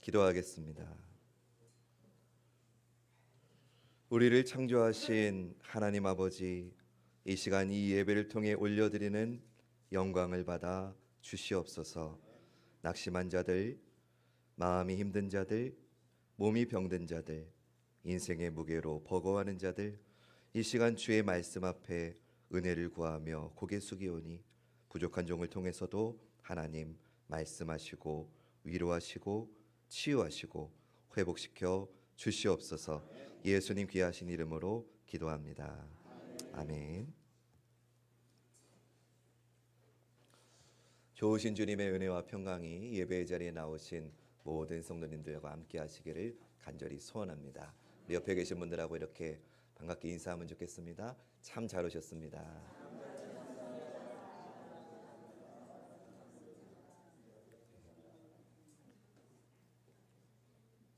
기도하겠습니다. 우리를 창조하신 하나님 아버지, 이 시간 이 예배를 통해 올려드리는 영광을 받아 주시옵소서. 낙심한 자들, 마음이 힘든 자들, 몸이 병든 자들, 인생의 무게로 버거워하는 자들, 이 시간 주의 말씀 앞에 은혜를 구하며 고개 숙이오니 부족한 종을 통해서도 하나님 말씀하시고 위로하시고 치유하시고 회복시켜 주시옵소서. 예수님 귀하신 이름으로 기도합니다. 아멘. 좋으신 주님의 은혜와 평강이 예배의 자리에 나오신 모든 성도님들과 함께 하시기를 간절히 소원합니다. 우리 옆에 계신 분들하고 이렇게 반갑게 인사하면 좋겠습니다. 참 잘 오셨습니다.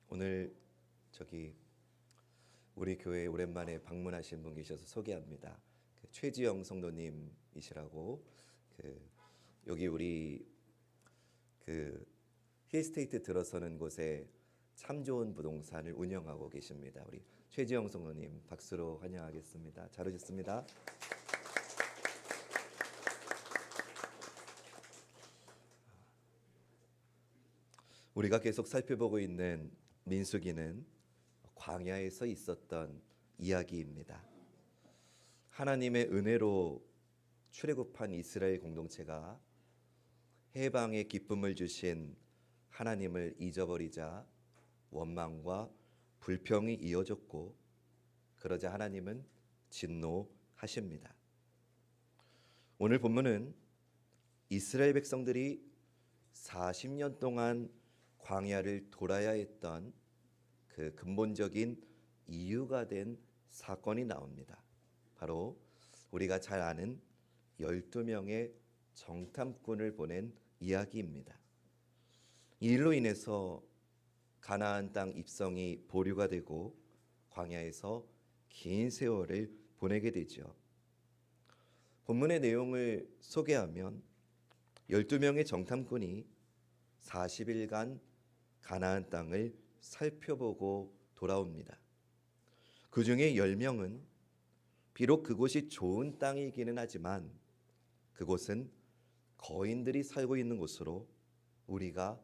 오늘 우리 교회에 오랜만에 방문하신 분 계셔서 소개합니다. 최지영 성도님이시라고 여기 우리 힐스테이트 들어서는 곳에 참 좋은 부동산을 운영하고 계십니다. 우리 최지영 성도님 박수로 환영하겠습니다. 잘 오셨습니다. 우리가 계속 살펴보고 있는 민수기는 광야에서 있었던 이야기입니다. 하나님의 은혜로 출애굽한 이스라엘 공동체가 해방의 기쁨을 주신 하나님을 잊어버리자 원망과 불평이 이어졌고, 그러자 하나님은 진노하십니다. 오늘 본문은 이스라엘 백성들이 40년 동안 광야를 돌아야 했던 그 근본적인 이유가 된 사건이 나옵니다. 바로 우리가 잘 아는 12명의 정탐꾼을 보낸 이야기입니다. 이 일로 인해서 가나안 땅 입성이 보류가 되고 광야에서 긴 세월을 보내게 되죠. 본문의 내용을 소개하면 12명의 정탐꾼이 40일간 가나안 땅을 살펴보고 돌아옵니다. 그 중에 10명은 비록 그곳이 좋은 땅이기는 하지만 그곳은 거인들이 살고 있는 곳으로 우리가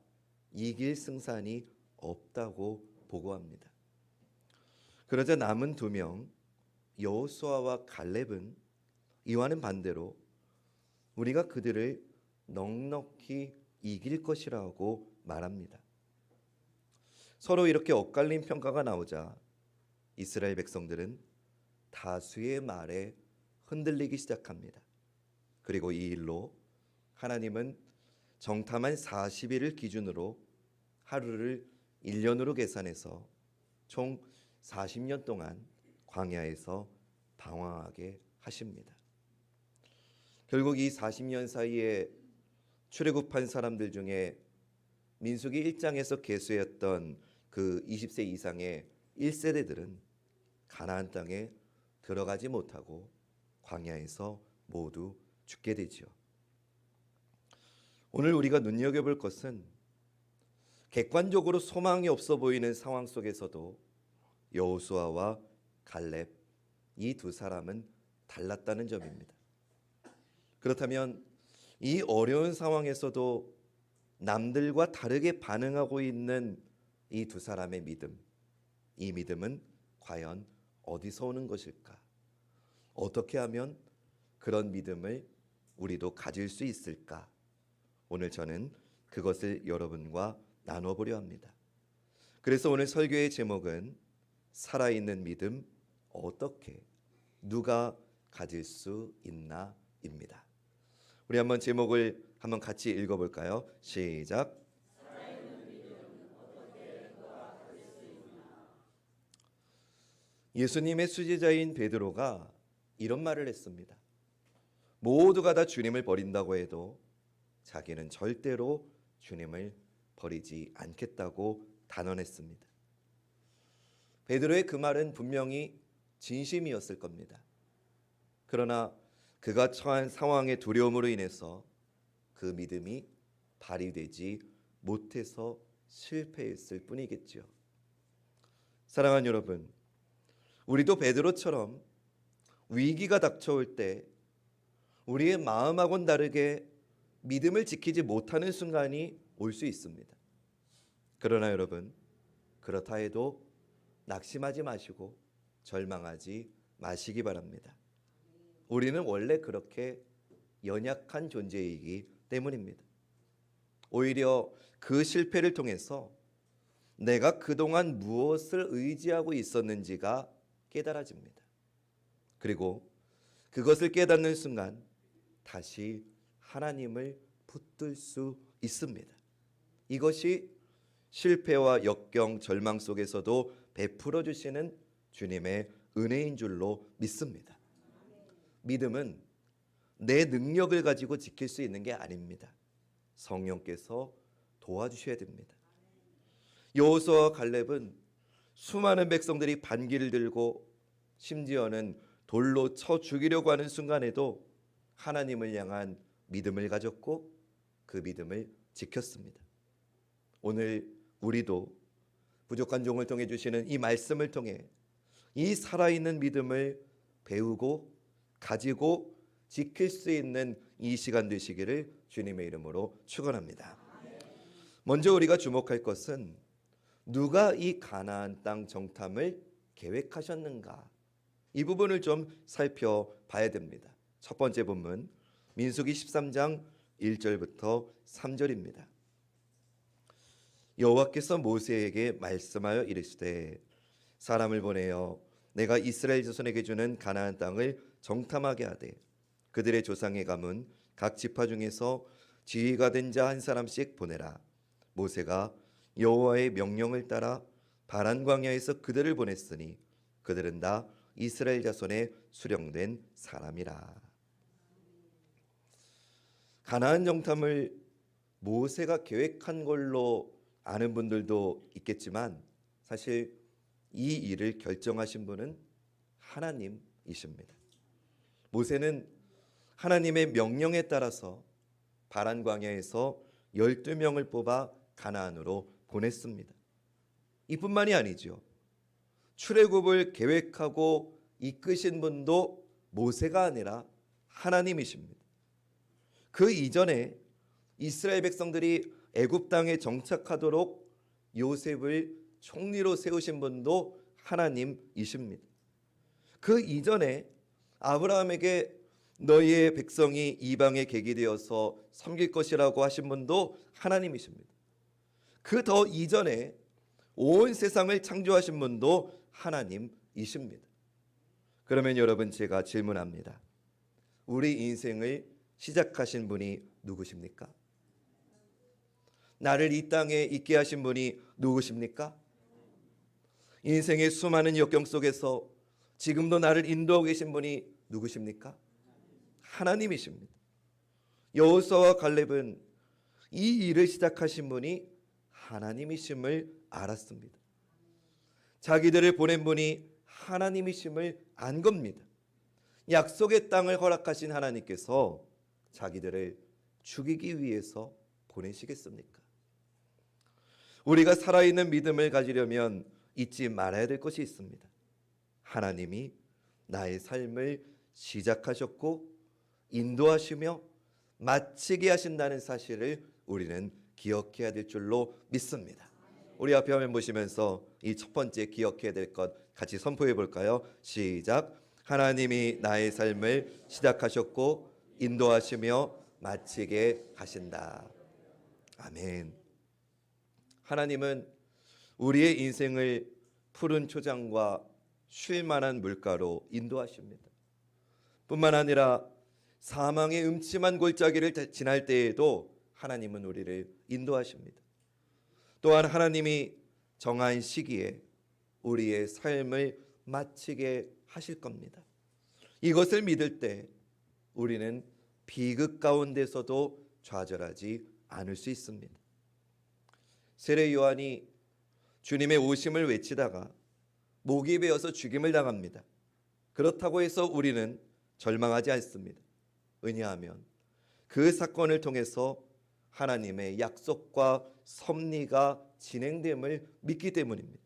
이길 승산이 없다고 보고합니다. 그러자 남은 2명 여호수아와 갈렙은 이와는 반대로 우리가 그들을 넉넉히 이길 것이라고 말합니다. 서로 이렇게 엇갈린 평가가 나오자 이스라엘 백성들은 다수의 말에 흔들리기 시작합니다. 그리고 이 일로 하나님은 정탐한 40일을 기준으로 하루를 1년으로 계산해서 총 40년 동안 광야에서 방황하게 하십니다. 결국 이 40년 사이에 출애굽한 사람들 중에 민수기 1장에서 계수했던 그 20세 이상의 1세대들은 가나안 땅에 들어가지 못하고 광야에서 모두 죽게 되죠. 오늘 우리가 눈여겨볼 것은 객관적으로 소망이 없어 보이는 상황 속에서도 여호수아와 갈렙, 이 2 사람은 달랐다는 점입니다. 그렇다면 이 어려운 상황에서도 남들과 다르게 반응하고 있는 이 2 사람의 믿음, 이 믿음은 과연 어디서 오는 것일까? 어떻게 하면 그런 믿음을 우리도 가질 수 있을까? 오늘 저는 그것을 여러분과 나눠보려 합니다. 그래서 오늘 설교의 제목은 살아있는 믿음 어떻게, 누가 가질 수 있나 입니다. 우리 한번 제목을 한번 같이 읽어볼까요? 시작. 예수님의 수제자인 베드로가 이런 말을 했습니다. 모두가 다 주님을 버린다고 해도 자기는 절대로 주님을 버리지 않겠다고 단언했습니다. 베드로의 그 말은 분명히 진심이었을 겁니다. 그러나 그가 처한 상황의 두려움으로 인해서 그 믿음이 발휘되지 못해서 실패했을 뿐이겠죠. 사랑하는 여러분, 우리도 베드로처럼 위기가 닥쳐올 때 우리의 마음하고는 다르게 믿음을 지키지 못하는 순간이 올 수 있습니다. 그러나 여러분, 그렇다 해도 낙심하지 마시고 절망하지 마시기 바랍니다. 우리는 원래 그렇게 연약한 존재이기 때문입니다. 오히려 그 실패를 통해서 내가 그동안 무엇을 의지하고 있었는지가 깨달아집니다. 그리고 그것을 깨닫는 순간 다시 하나님을 붙들 수 있습니다. 이것이 실패와 역경, 절망 속에서도 베풀어 주시는 주님의 은혜인 줄로 믿습니다. 믿음은 내 능력을 가지고 지킬 수 있는 게 아닙니다. 성령께서 도와주셔야 됩니다. 여호수아와 갈렙은 수많은 백성들이 반기를 들고 심지어는 돌로 쳐 죽이려고 하는 순간에도 하나님을 향한 믿음을 가졌고 그 믿음을 지켰습니다. 오늘 우리도 부족한 종을 통해 주시는 이 말씀을 통해 이 살아있는 믿음을 배우고 가지고 지킬 수 있는 이 시간 되시기를 주님의 이름으로 축원합니다. 먼저 우리가 주목할 것은 누가 이 가나안 땅 정탐을 계획하셨는가, 이 부분을 좀 살펴봐야 됩니다. 첫 번째 본문 민수기 13장 1절부터 3절입니다. 여호와께서 모세에게 말씀하여 이르시되 사람을 보내어 내가 이스라엘 자손에게 주는 가나안 땅을 정탐하게 하되 그들의 조상의 가문 각 지파 중에서 지휘가 된 자 한 사람씩 보내라. 모세가 여호와의 명령을 따라 바란 광야에서 그들을 보냈으니 그들은 다 이스라엘 자손의 수령된 사람이라. 가나안 정탐을 모세가 계획한 걸로 아는 분들도 있겠지만 사실 이 일을 결정하신 분은 하나님이십니다. 모세는 하나님의 명령에 따라서 바란 광야에서 12명을 뽑아 가나안으로 보냈습니다. 이뿐만이 아니죠. 출애굽을 계획하고 이끄신 분도 모세가 아니라 하나님이십니다. 그 이전에 이스라엘 백성들이 애굽 땅에 정착하도록 요셉을 총리로 세우신 분도 하나님이십니다. 그 이전에 아브라함에게 너희의 백성이 이방의 객이 되어서 섬길 것이라고 하신 분도 하나님이십니다. 그 더 이전에 온 세상을 창조하신 분도 하나님이십니다. 그러면 여러분, 제가 질문합니다. 우리 인생을 시작하신 분이 누구십니까? 나를 이 땅에 있게 하신 분이 누구십니까? 인생의 수많은 역경 속에서 지금도 나를 인도하고 계신 분이 누구십니까? 하나님이십니다. 여호수아와 갈렙은 이 일을 시작하신 분이 하나님이심을 알았습니다. 자기들을 보낸 분이 하나님이심을 안 겁니다. 약속의 땅을 허락하신 하나님께서 자기들을 죽이기 위해서 보내시겠습니까? 우리가 살아있는 믿음을 가지려면 잊지 말아야 될 것이 있습니다. 하나님이 나의 삶을 시작하셨고 인도하시며 마치게 하신다는 사실을 우리는 기억해야 될 줄로 믿습니다. 우리 앞에 화면 보시면서 이 첫 번째 기억해야 될 것 같이 선포해 볼까요? 시작. 하나님이 나의 삶을 시작하셨고 인도하시며 마치게 하신다. 아멘. 하나님은 우리의 인생을 푸른 초장과 쉴 만한 물가로 인도하십니다. 뿐만 아니라 사망의 음침한 골짜기를 지날 때에도 하나님은 우리를 인도하십니다. 또한 하나님이 정한 시기에 우리의 삶을 마치게 하실 겁니다. 이것을 믿을 때 우리는 비극 가운데서도 좌절하지 않을 수 있습니다. 세례 요한이 주님의 오심을 외치다가 목이 베어서 죽임을 당합니다. 그렇다고 해서 우리는 절망하지 않습니다. 왜냐하면 그 사건을 통해서 하나님의 약속과 섭리가 진행됨을 믿기 때문입니다.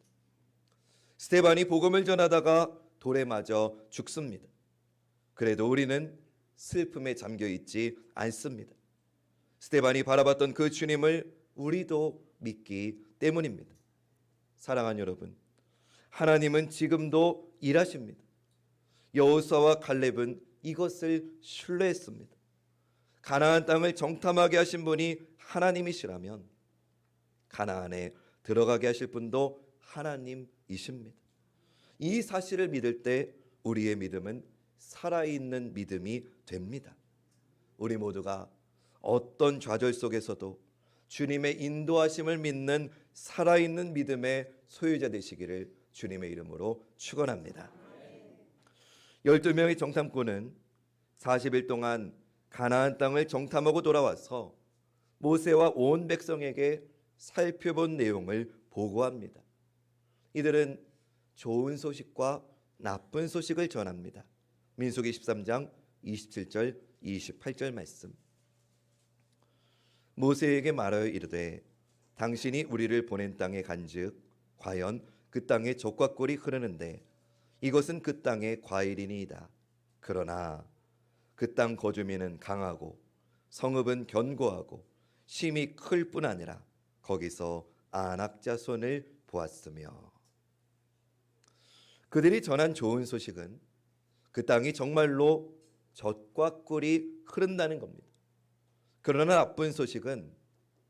스데반이 복음을 전하다가 돌에 맞아 죽습니다. 그래도 우리는 슬픔에 잠겨 있지 않습니다. 스데반이 바라봤던 그 주님을 우리도 믿기 때문입니다. 사랑하는 여러분, 하나님은 지금도 일하십니다. 여호수아와 갈렙은 이것을 신뢰했습니다. 가나안 땅을 정탐하게 하신 분이 하나님이시라면 가나안에 들어가게 하실 분도 하나님이십니다. 이 사실을 믿을 때 우리의 믿음은 살아있는 믿음이 됩니다. 우리 모두가 어떤 좌절 속에서도 주님의 인도하심을 믿는 살아있는 믿음의 소유자 되시기를 주님의 이름으로 축원합니다. 12명의 정탐꾼은 40일 동안 가나안 땅을 정탐하고 돌아와서 모세와 온 백성에게 살펴본 내용을 보고합니다. 이들은 좋은 소식과 나쁜 소식을 전합니다. 민수기 13장 27절 28절 말씀. 모세에게 말하여 이르되 당신이 우리를 보낸 땅에 간즉 과연 그 땅에 젖과 꿀이 흐르는데 이것은 그 땅의 과일이니이다. 그러나 그 땅 거주민은 강하고 성읍은 견고하고 심이 클 뿐 아니라 거기서 안악 자손을 보았으며. 그들이 전한 좋은 소식은 그 땅이 정말로 젖과 꿀이 흐른다는 겁니다. 그러나 나쁜 소식은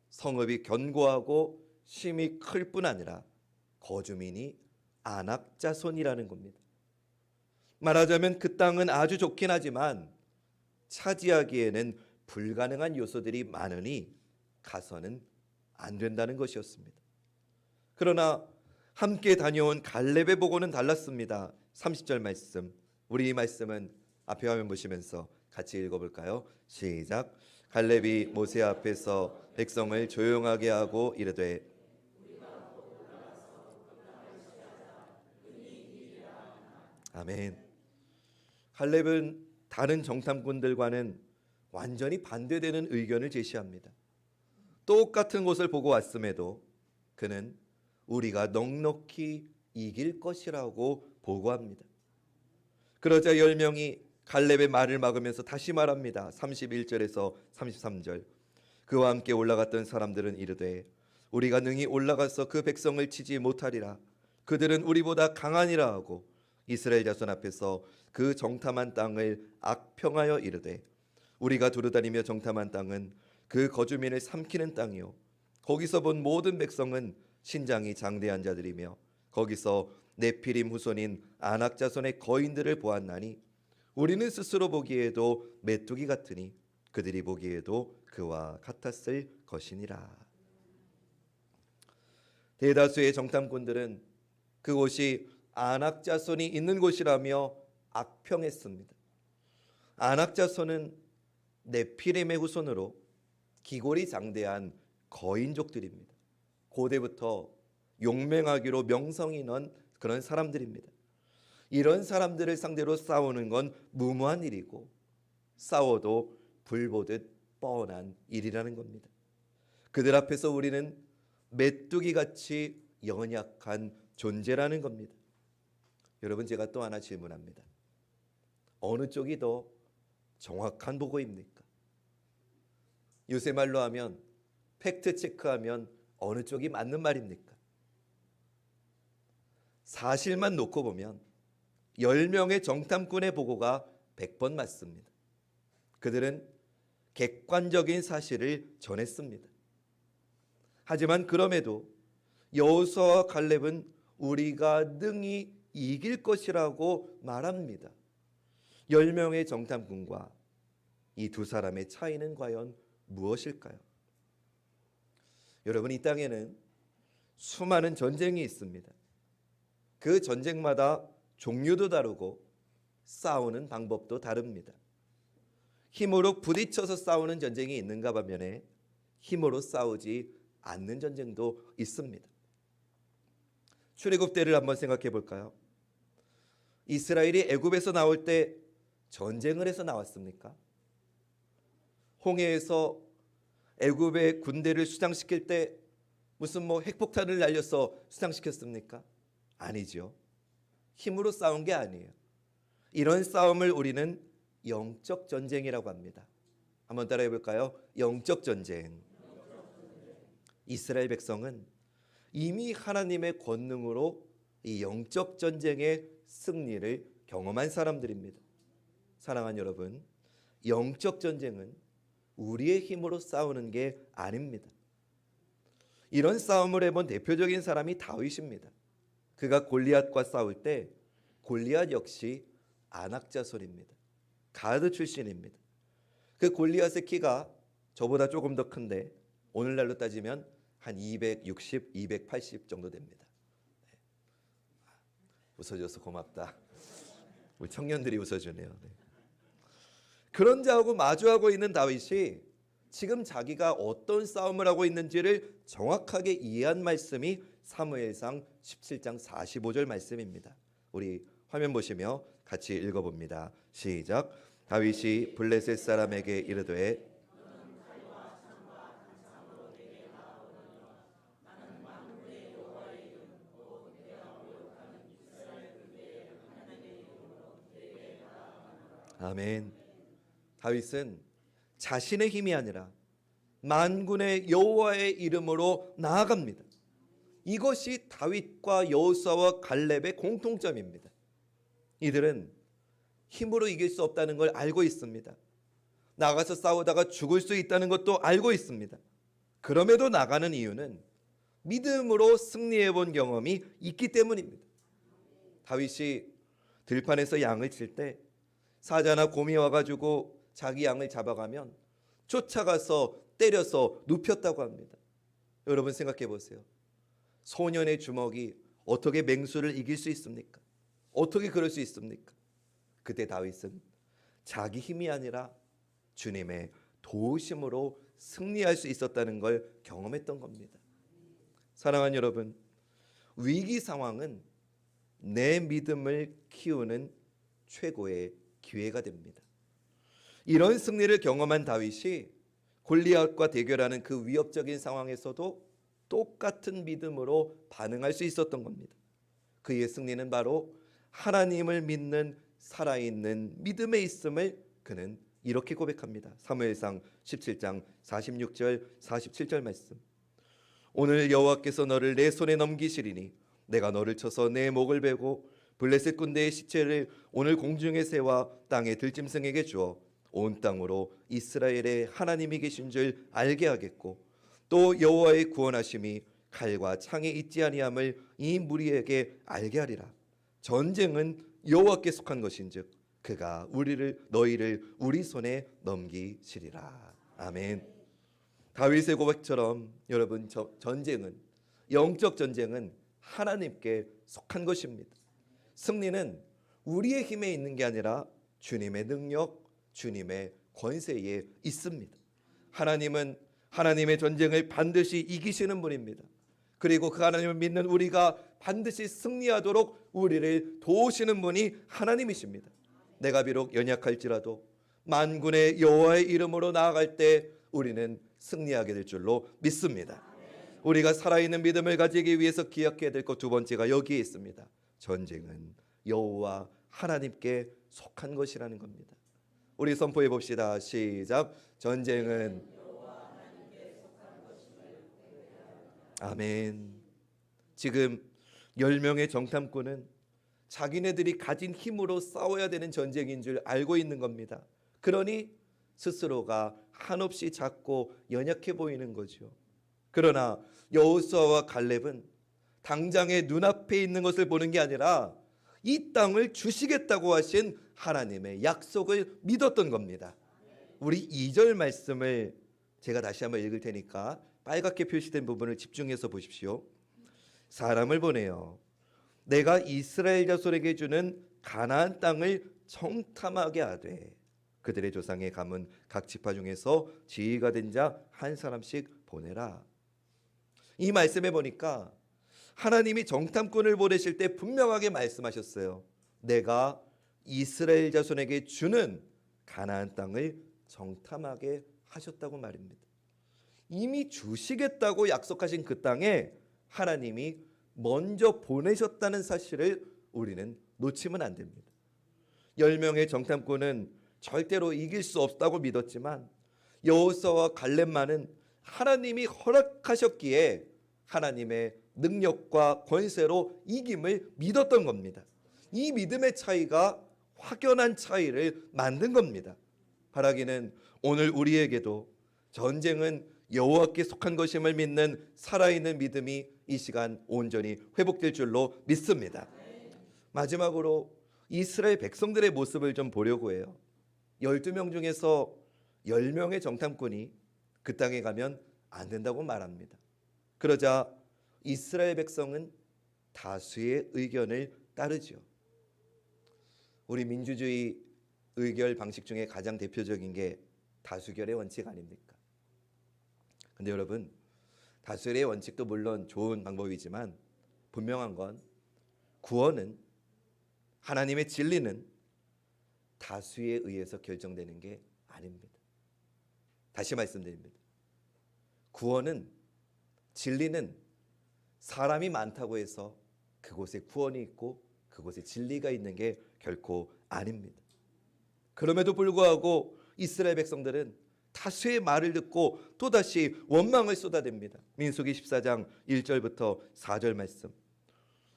성읍이 견고하고 심이 클 뿐 아니라 거주민이 안악 자손이라는 겁니다. 말하자면 그 땅은 아주 좋긴 하지만 차지하기에는 불가능한 요소들이 많으니 가서는 안 된다는 것이었습니다. 그러나 함께 다녀온 갈렙의 보고는 달랐습니다. 30절 말씀, 우리 이 말씀은 앞에 화면 보시면서 같이 읽어볼까요? 시작. 갈렙이 모세 앞에서 백성을 조용하게 하고 이르되 아멘. 갈렙은 다른 정탐꾼들과는 완전히 반대되는 의견을 제시합니다. 똑같은 곳을 보고 왔음에도 그는 우리가 넉넉히 이길 것이라고 보고합니다. 그러자 10명이 갈렙의 말을 막으면서 다시 말합니다. 31절에서 33절. 그와 함께 올라갔던 사람들은 이르되 우리가 능히 올라가서 그 백성을 치지 못하리라. 그들은 우리보다 강하니라 하고 이스라엘 자손 앞에서 그 정탐한 땅을 악평하여 이르되 우리가 두루다니며 정탐한 땅은 그 거주민을 삼키는 땅이요 거기서 본 모든 백성은 신장이 장대한 자들이며 거기서 네피림 후손인 아낙 자손의 거인들을 보았나니 우리는 스스로 보기에도 메뚜기 같으니 그들이 보기에도 그와 같았을 것이니라. 대다수의 정탐꾼들은 그곳이 아낙 자손이 있는 곳이라며 악평했습니다. 아낙 자손은 네피림의 후손으로 기골이 장대한 거인족들입니다. 고대부터 용맹하기로 명성이 난 그런 사람들입니다. 이런 사람들을 상대로 싸우는 건 무모한 일이고 싸워도 불보듯 뻔한 일이라는 겁니다. 그들 앞에서 우리는 메뚜기같이 연약한 존재라는 겁니다. 여러분, 제가 또 하나 질문합니다. 어느 쪽이 더 정확한 보고입니까? 요새 말로 하면 팩트 체크하면 어느 쪽이 맞는 말입니까? 사실만 놓고 보면 10명의 정탐꾼의 보고가 100번 맞습니다. 그들은 객관적인 사실을 전했습니다. 하지만 그럼에도 여호수아와 갈렙은 우리가 능히 이길 것이라고 말합니다. 10명의 정탐꾼과 이 두 사람의 차이는 과연 무엇일까요? 여러분, 이 땅에는 수많은 전쟁이 있습니다. 그 전쟁마다 종류도 다르고 싸우는 방법도 다릅니다. 힘으로 부딪혀서 싸우는 전쟁이 있는가 반면에 힘으로 싸우지 않는 전쟁도 있습니다. 출애굽 때를 한번 생각해 볼까요? 이스라엘이 애굽에서 나올 때 전쟁을 해서 나왔습니까? 홍해에서 애굽의 군대를 수장시킬 때 무슨 뭐 핵폭탄을 날려서 수상시켰습니까? 아니죠. 힘으로 싸운 게 아니에요. 이런 싸움을 우리는 영적 전쟁이라고 합니다. 한번 따라해 볼까요? 영적 전쟁. 이스라엘 백성은 이미 하나님의 권능으로 이 영적 전쟁의 승리를 경험한 사람들입니다. 사랑하는 여러분, 영적 전쟁은 우리의 힘으로 싸우는 게 아닙니다. 이런 싸움을 해본 대표적인 사람이 다윗입니다. 그가 골리앗과 싸울 때 골리앗 역시 아낙 자손입니다. 가드 출신입니다. 그 골리앗의 키가 저보다 조금 더 큰데 오늘날로 따지면 한 260, 280 정도 됩니다. 웃어줘서 고맙다. 우리 청년들이 웃어주네요. 그런 자하고 마주하고 있는 다윗이 지금 자기가 어떤 싸움을 하고 있는지를 정확하게 이해한 말씀이 사무엘상 17장 45절 말씀입니다. 우리 화면 보시며 같이 읽어봅니다. 시작. 다윗이 블레셋 사람에게 이르되 아멘. 다윗은 자신의 힘이 아니라 만군의 여호와의 이름으로 나아갑니다. 이것이 다윗과 여호수아와 갈렙의 공통점입니다. 이들은 힘으로 이길 수 없다는 걸 알고 있습니다. 나가서 싸우다가 죽을 수 있다는 것도 알고 있습니다. 그럼에도 나가는 이유는 믿음으로 승리해 본 경험이 있기 때문입니다. 다윗이 들판에서 양을 칠 때 사자나 곰이 와가지고 자기 양을 잡아가면 쫓아가서 때려서 눕혔다고 합니다. 여러분 생각해 보세요. 소년의 주먹이 어떻게 맹수를 이길 수 있습니까? 어떻게 그럴 수 있습니까? 그때 다윗은 자기 힘이 아니라 주님의 도우심으로 승리할 수 있었다는 걸 경험했던 겁니다. 사랑하는 여러분, 위기 상황은 내 믿음을 키우는 최고의 기회가 됩니다. 이런 승리를 경험한 다윗이 골리앗과 대결하는 그 위협적인 상황에서도 똑같은 믿음으로 반응할 수 있었던 겁니다. 그의 승리는 바로 하나님을 믿는 살아있는 믿음에 있음을 그는 이렇게 고백합니다. 사무엘상 17장 46절 47절 말씀. 오늘 여호와께서 너를 내 손에 넘기시리니 내가 너를 쳐서 내 목을 베고 블레셋 군대의 시체를 오늘 공중의 새와 땅의 들짐승에게 주어 온 땅으로 이스라엘의 하나님이 계신 줄 알게 하겠고 또 여호와의 구원하심이 칼과 창에 있지 아니함을 이 무리에게 알게 하리라. 전쟁은 여호와께 속한 것인즉 그가 너희를 우리 손에 넘기시리라. 아멘. 다윗의 고백처럼 여러분, 전쟁은, 영적 전쟁은 하나님께 속한 것입니다. 승리는 우리의 힘에 있는 게 아니라 주님의 능력, 주님의 권세에 있습니다. 하나님은 하나님의 전쟁을 반드시 이기시는 분입니다. 그리고 그 하나님을 믿는 우리가 반드시 승리하도록 우리를 도우시는 분이 하나님이십니다. 내가 비록 연약할지라도 만군의 여호와의 이름으로 나아갈 때 우리는 승리하게 될 줄로 믿습니다. 우리가 살아있는 믿음을 가지기 위해서 기억해야 될 것 두 번째가 여기에 있습니다. 전쟁은 여호와 하나님께 속한 것이라는 겁니다. 우리 선포해 봅시다. 시작. 전쟁은 아멘. 지금 10명의 정탐꾼은 자기네들이 가진 힘으로 싸워야 되는 전쟁인 줄 알고 있는 겁니다. 그러니 스스로가 한없이 작고 연약해 보이는 거죠. 그러나 여호수아와 갈렙은 당장의 눈앞에 있는 것을 보는 게 아니라 이 땅을 주시겠다고 하신 하나님의 약속을 믿었던 겁니다. 우리 2절 말씀을 제가 다시 한번 읽을 테니까 빨갛게 표시된 부분을 집중해서 보십시오. 사람을 보내어 내가 이스라엘 자손에게 주는 가나안 땅을 청탐하게 하되 그들의 조상의 가문 각 지파 중에서 지휘가 된 자 한 사람씩 보내라. 이 말씀에 보니까 하나님이 정탐꾼을 보내실 때 분명하게 말씀하셨어요. 내가 이스라엘 자손에게 주는 가나안 땅을 정탐하게 하셨다고 말입니다. 이미 주시겠다고 약속하신 그 땅에 하나님이 먼저 보내셨다는 사실을 우리는 놓치면 안 됩니다. 10명의 정탐꾼은 절대로 이길 수 없다고 믿었지만 여호수아와 갈렙만은 하나님이 허락하셨기에 하나님의 능력과 권세로 이김을 믿었던 겁니다. 이 믿음의 차이가 확연한 차이를 만든 겁니다. 바라기는 오늘 우리에게도 전쟁은 여호와께 속한 것임을 믿는 살아있는 믿음이 이 시간 온전히 회복될 줄로 믿습니다. 마지막으로 이스라엘 백성들의 모습을 좀 보려고 해요. 12명 중에서 10명의 정탐꾼이 그 땅에 가면 안 된다고 말합니다. 그러자 이스라엘 백성은 다수의 의견을 따르죠. 우리 민주주의 의결 방식 중에 가장 대표적인 게 다수결의 원칙 아닙니까? 근데 여러분, 다수결의 원칙도 물론 좋은 방법이지만 분명한 건 구원은, 하나님의 진리는 다수에 의해서 결정되는 게 아닙니다. 다시 말씀드립니다. 구원은, 진리는 사람이 많다고 해서 그곳에 구원이 있고 그곳에 진리가 있는 게 결코 아닙니다. 그럼에도 불구하고 이스라엘 백성들은 다수의 말을 듣고 또다시 원망을 쏟아댑니다. 민수기 14장 1절부터 4절 말씀.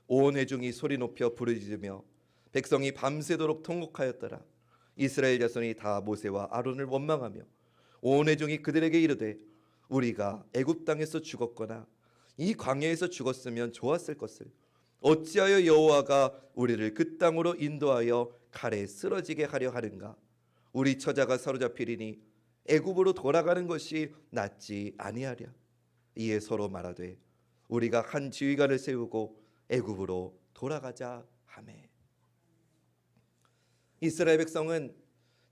온 회중이 소리 높여 부르짖으며 백성이 밤새도록 통곡하였더라. 이스라엘 자손이 다 모세와 아론을 원망하며 온 회중이 그들에게 이르되 우리가 애굽 땅에서 죽었거나 이 광야에서 죽었으면 좋았을 것을 어찌하여 여호와가 우리를 그 땅으로 인도하여 칼에 쓰러지게 하려 하는가? 우리 처자가 사로잡히리니 애굽으로 돌아가는 것이 낫지 아니하랴. 이에 서로 말하되 우리가 한 지휘관을 세우고 애굽으로 돌아가자 하매. 이스라엘 백성은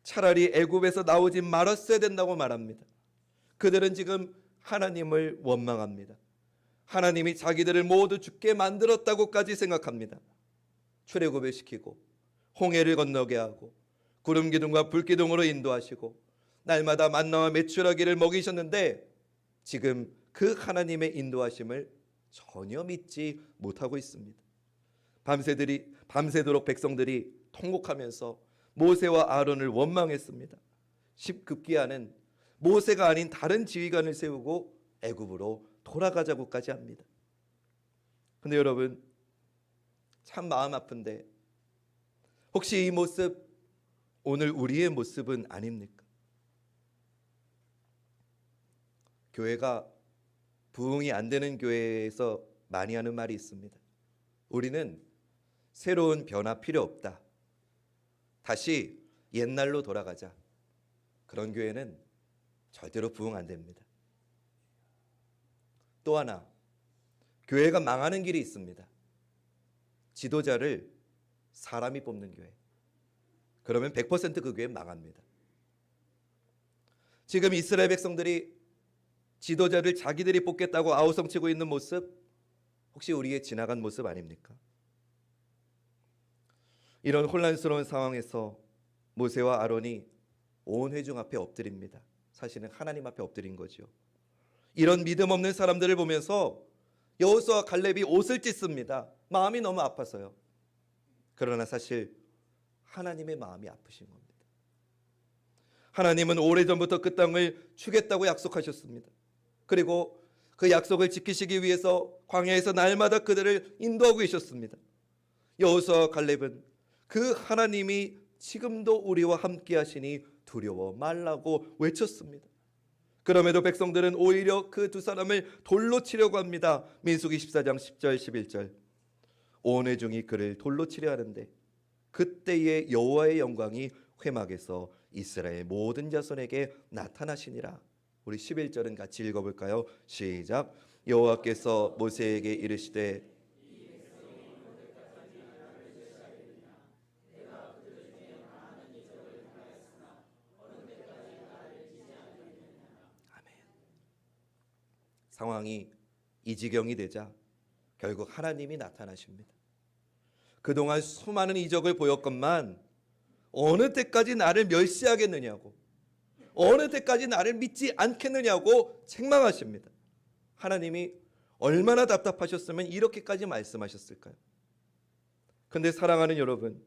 차라리 애굽에서 나오지 말았어야 된다고 말합니다. 그들은 지금 하나님을 원망합니다. 하나님이 자기들을 모두 죽게 만들었다고까지 생각합니다. 출애굽을 시키고 홍해를 건너게 하고 구름 기둥과 불 기둥으로 인도하시고 날마다 만나와 메추라기를 먹이셨는데 지금 그 하나님의 인도하심을 전혀 믿지 못하고 있습니다. 밤새도록 백성들이 통곡하면서 모세와 아론을 원망했습니다. 급기야는 모세가 아닌 다른 지휘관을 세우고 애굽으로 돌아가자고까지 합니다. 근데 여러분, 참 마음 아픈데 혹시 이 모습 오늘 우리의 모습은 아닙니까? 교회가 부흥이 안 되는 교회에서 많이 하는 말이 있습니다. 우리는 새로운 변화 필요 없다. 다시 옛날로 돌아가자. 그런 교회는 절대로 부흥 안 됩니다. 또 하나, 교회가 망하는 길이 있습니다. 지도자를 사람이 뽑는 교회. 그러면 100% 그 교회 망합니다. 지금 이스라엘 백성들이 지도자를 자기들이 뽑겠다고 아우성치고 있는 모습, 혹시 우리의 지나간 모습 아닙니까? 이런 혼란스러운 상황에서 모세와 아론이 온 회중 앞에 엎드립니다. 사실은 하나님 앞에 엎드린 거죠. 이런 믿음 없는 사람들을 보면서 여호수아와 갈렙이 옷을 찢습니다. 마음이 너무 아파서요. 그러나 사실 하나님의 마음이 아프신 겁니다. 하나님은 오래전부터 그 땅을 주겠다고 약속하셨습니다. 그리고 그 약속을 지키시기 위해서 광야에서 날마다 그들을 인도하고 계셨습니다. 여호수아와 갈렙은 그 하나님이 지금도 우리와 함께 하시니 두려워 말라고 외쳤습니다. 그럼에도 백성들은 오히려 그 두 사람을 돌로 치려고 합니다. 민수기 14장 10절 11절. 온 회중이 그를 돌로 치려 하는데 그때에 여호와의 영광이 회막에서 이스라엘 모든 자손에게 나타나시니라. 우리 11절은 같이 읽어볼까요? 시작. 여호와께서 모세에게 이르시되 아멘. 상황이 이 지경이 되자 결국 하나님이 나타나십니다. 그동안 수많은 이적을 보였건만 어느 때까지 나를 멸시하겠느냐고, 어느 때까지 나를 믿지 않겠느냐고 책망하십니다. 하나님이 얼마나 답답하셨으면 이렇게까지 말씀하셨을까요? 근데 사랑하는 여러분,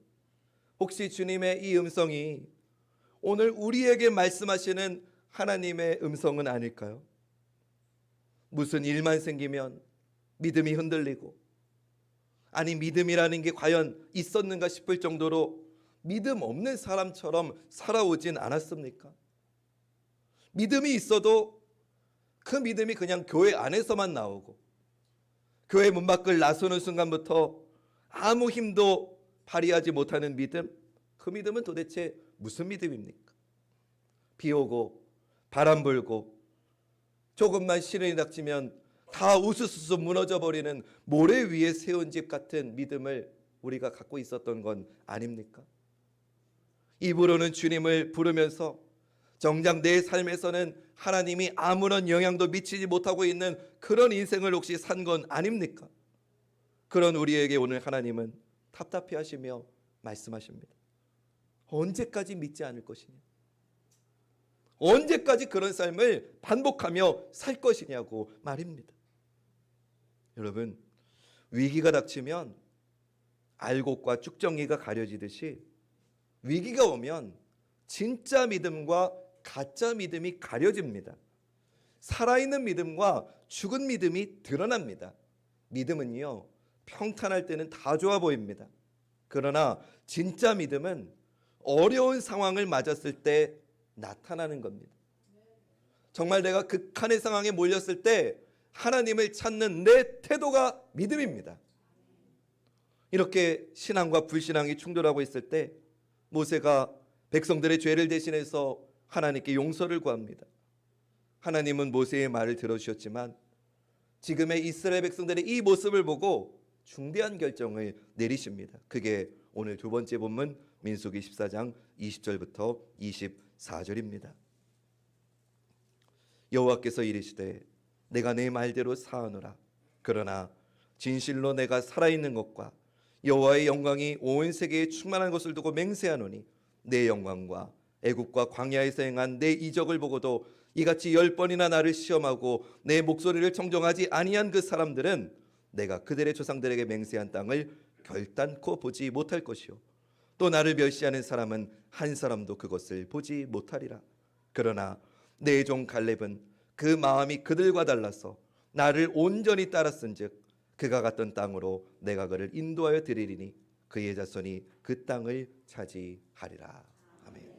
혹시 주님의 이 음성이 오늘 우리에게 말씀하시는 하나님의 음성은 아닐까요? 무슨 일만 생기면 믿음이 흔들리고, 아니 믿음이라는 게 과연 있었는가 싶을 정도로 믿음 없는 사람처럼 살아오진 않았습니까? 믿음이 있어도 그 믿음이 그냥 교회 안에서만 나오고, 교회 문 밖을 나서는 순간부터 아무 힘도 발휘하지 못하는 믿음, 그 믿음은 도대체 무슨 믿음입니까? 비 오고 바람 불고 조금만 시련이 닥치면 다 우수수수 무너져 버리는 모래 위에 세운 집 같은 믿음을 우리가 갖고 있었던 건 아닙니까? 입으로는 주님을 부르면서 정작 내 삶에서는 하나님이 아무런 영향도 미치지 못하고 있는 그런 인생을 혹시 산 건 아닙니까? 그런 우리에게 오늘 하나님은 답답해 하시며 말씀하십니다. 언제까지 믿지 않을 것이냐? 언제까지 그런 삶을 반복하며 살 것이냐고 말입니다. 여러분, 위기가 닥치면 알곡과 쭉정이가 가려지듯이 위기가 오면 진짜 믿음과 가짜 믿음이 가려집니다. 살아있는 믿음과 죽은 믿음이 드러납니다. 믿음은요, 평탄할 때는 다 좋아 보입니다. 그러나 진짜 믿음은 어려운 상황을 맞았을 때 나타나는 겁니다. 정말 내가 극한의 상황에 몰렸을 때 하나님을 찾는 내 태도가 믿음입니다. 이렇게 신앙과 불신앙이 충돌하고 있을 때 모세가 백성들의 죄를 대신해서 하나님께 용서를 구합니다. 하나님은 모세의 말을 들어주셨지만 지금의 이스라엘 백성들의 이 모습을 보고 중대한 결정을 내리십니다. 그게 오늘 두 번째 본문 민수기 14장 20절부터 24절입니다. 여호와께서 이르시되 내가 내 말대로 사하노라. 그러나 진실로 내가 살아있는 것과 여호와의 영광이 온 세계에 충만한 것을 두고 맹세하노니 내 영광과 애굽과 광야에서 행한 내 이적을 보고도 이같이 10번이나 나를 시험하고 내 목소리를 청정하지 아니한 그 사람들은 내가 그들의 조상들에게 맹세한 땅을 결단코 보지 못할 것이요 또 나를 멸시하는 사람은 한 사람도 그것을 보지 못하리라. 그러나 내 종 갈렙은 그 마음이 그들과 달라서 나를 온전히 따랐은즉 그가 갔던 땅으로 내가 그를 인도하여 드리리니 그의 자손이 그 땅을 차지하리라. 아멘.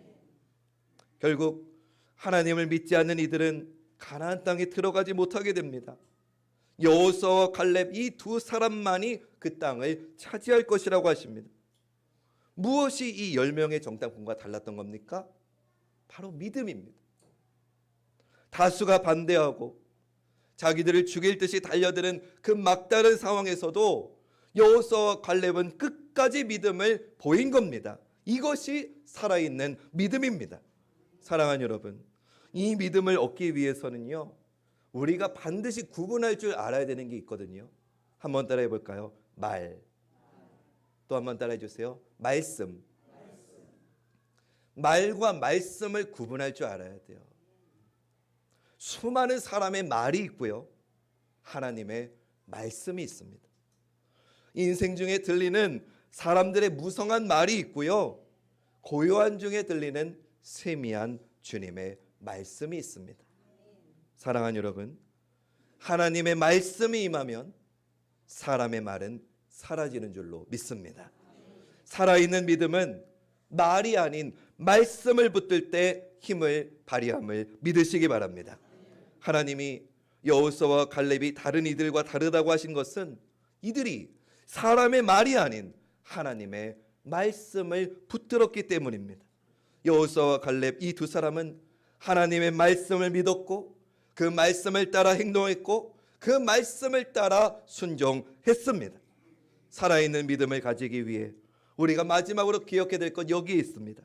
결국 하나님을 믿지 않는 이들은 가나안 땅에 들어가지 못하게 됩니다. 여호수아와 갈렙 이 두 사람만이 그 땅을 차지할 것이라고 하십니다. 무엇이 이 10명의 정탐꾼과 달랐던 겁니까? 바로 믿음입니다. 다수가 반대하고 자기들을 죽일 듯이 달려드는 그 막다른 상황에서도 여호수아와 갈렙은 끝까지 믿음을 보인 겁니다. 이것이 살아있는 믿음입니다. 사랑하는 여러분, 이 믿음을 얻기 위해서는요, 우리가 반드시 구분할 줄 알아야 되는 게 있거든요. 한번 따라해 볼까요? 말. 또 한번 따라해 주세요. 말씀. 말과 말씀을 구분할 줄 알아야 돼요. 수많은 사람의 말이 있고요, 하나님의 말씀이 있습니다. 인생 중에 들리는 사람들의 무성한 말이 있고요, 고요한 중에 들리는 세미한 주님의 말씀이 있습니다. 사랑하는 여러분, 하나님의 말씀이 임하면 사람의 말은 사라지는 줄로 믿습니다. 살아있는 믿음은 말이 아닌 말씀을 붙들 때 힘을 발휘함을 믿으시기 바랍니다. 하나님이 여호수아와 갈렙이 다른 이들과 다르다고 하신 것은 이들이 사람의 말이 아닌 하나님의 말씀을 붙들었기 때문입니다. 여호수아와 갈렙 이 두 사람은 하나님의 말씀을 믿었고 그 말씀을 따라 행동했고 그 말씀을 따라 순종했습니다. 살아있는 믿음을 가지기 위해 우리가 마지막으로 기억해야 될 것 여기에 있습니다.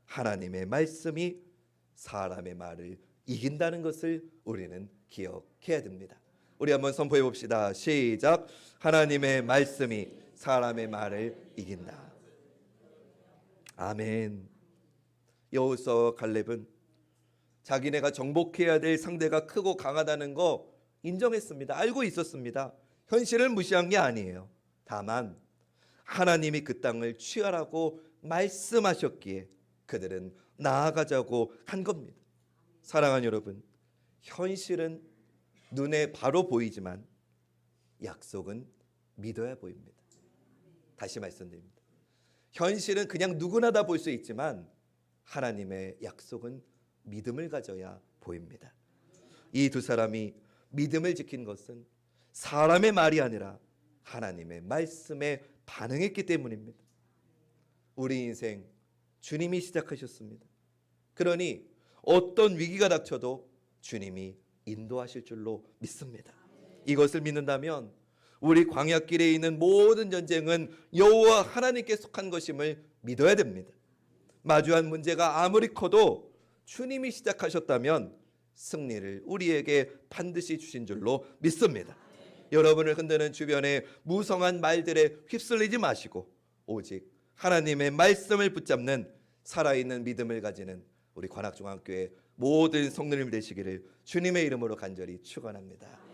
하나님의 말씀이 사람의 말을 이긴다는 것을 우리는 기억해야 됩니다. 우리 한번 선포해 봅시다. 시작. 하나님의 말씀이 사람의 말을 이긴다. 아멘. 여호수아와 갈렙은 자기네가 정복해야 될 상대가 크고 강하다는 거 인정했습니다. 알고 있었습니다. 현실을 무시한 게 아니에요. 다만 하나님이 그 땅을 취하라고 말씀하셨기에 그들은 나아가자고 한 겁니다. 사랑하는 여러분, 현실은 눈에 바로 보이지만 약속은 믿어야 보입니다. 다시 말씀드립니다. 현실은 그냥 누구나 다 볼 수 있지만 하나님의 약속은 믿음을 가져야 보입니다. 이 두 사람이 믿음을 지킨 것은 사람의 말이 아니라 하나님의 말씀에 반응했기 때문입니다. 우리 인생 주님이 시작하셨습니다. 그러니 어떤 위기가 닥쳐도 주님이 인도하실 줄로 믿습니다. 이것을 믿는다면 우리 광야길에 있는 모든 전쟁은 여호와 하나님께 속한 것임을 믿어야 됩니다. 마주한 문제가 아무리 커도 주님이 시작하셨다면 승리를 우리에게 반드시 주신 줄로 믿습니다. 여러분을 흔드는 주변의 무성한 말들에 휩쓸리지 마시고 오직 하나님의 말씀을 붙잡는 살아있는 믿음을 가지는 우리 관악중앙교회 모든 성도님 되시기를 주님의 이름으로 간절히 축원합니다.